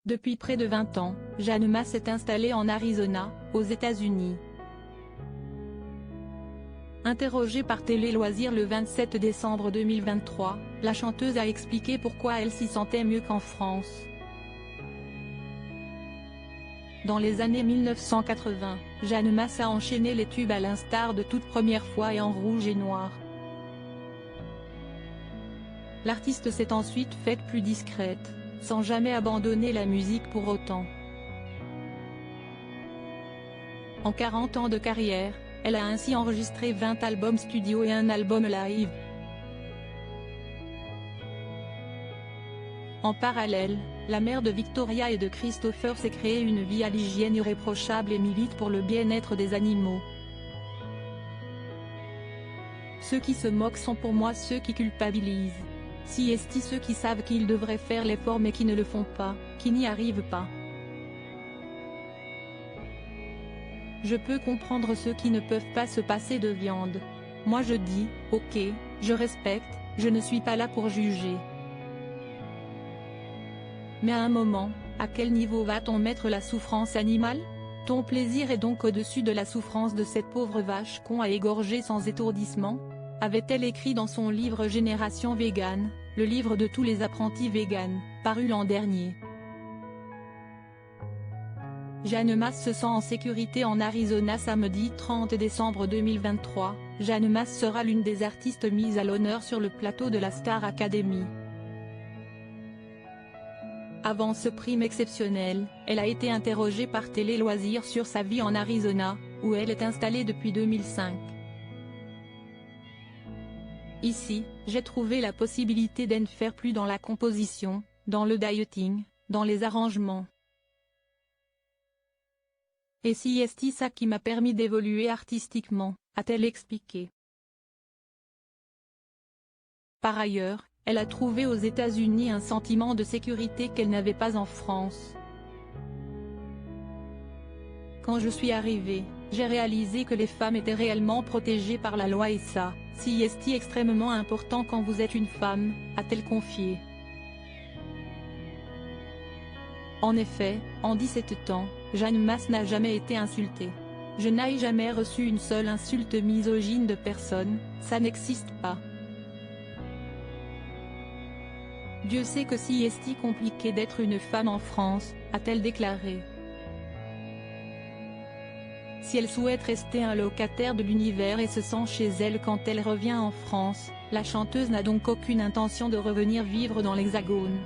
Depuis près de 20 ans, Jeanne Mas s'est installée en Arizona, aux États-Unis. Interrogée par Télé Loisirs le 27 décembre 2023, la chanteuse a expliqué pourquoi elle s'y sentait mieux qu'en France. Dans les années 1980, Jeanne Mas a enchaîné les tubes à l'instar de Toute première fois et En rouge et noir. L'artiste s'est ensuite faite plus discrète, sans jamais abandonner la musique pour autant. En 40 ans de carrière, elle a ainsi enregistré 20 albums studio et un album live. En parallèle, la mère de Victoria et de Christopher s'est créée une vie à l'hygiène irréprochable et milite pour le bien-être des animaux. Ceux qui se moquent sont pour moi ceux qui culpabilisent. Si est ceux qui savent qu'ils devraient faire l'effort mais qui ne le font pas, qui n'y arrivent pas. Je peux comprendre ceux qui ne peuvent pas se passer de viande. Moi je dis, ok, je respecte, je ne suis pas là pour juger. Mais à un moment, à quel niveau va-t-on mettre la souffrance animale? Ton plaisir est donc au-dessus de la souffrance de cette pauvre vache qu'on a égorgée sans étourdissement? Avait-elle écrit dans son livre Génération Végane, le livre de tous les apprentis véganes, paru l'an dernier. Jeanne Mas se sent en sécurité en Arizona. Samedi 30 décembre 2023, Jeanne Mas sera l'une des artistes mises à l'honneur sur le plateau de la Star Academy. Avant ce prime exceptionnel, elle a été interrogée par Télé Loisirs sur sa vie en Arizona, où elle est installée depuis 2005. Ici, j'ai trouvé la possibilité d'en faire plus dans la composition, dans le dieting, dans les arrangements. Et c'est ça qui m'a permis d'évoluer artistiquement, a-t-elle expliqué. Par ailleurs, elle a trouvé aux États-Unis un sentiment de sécurité qu'elle n'avait pas en France. Quand je suis arrivée, j'ai réalisé que les femmes étaient réellement protégées par la loi et ça, c'est extrêmement important quand vous êtes une femme, a-t-elle confié. En effet, en 17 ans, Jeanne Mas n'a jamais été insultée. Je n'ai jamais reçu une seule insulte misogyne de personne, ça n'existe pas. Dieu sait que c'est compliqué d'être une femme en France, a-t-elle déclaré. Si elle souhaite rester un locataire de l'univers et se sent chez elle quand elle revient en France, la chanteuse n'a donc aucune intention de revenir vivre dans l'Hexagone.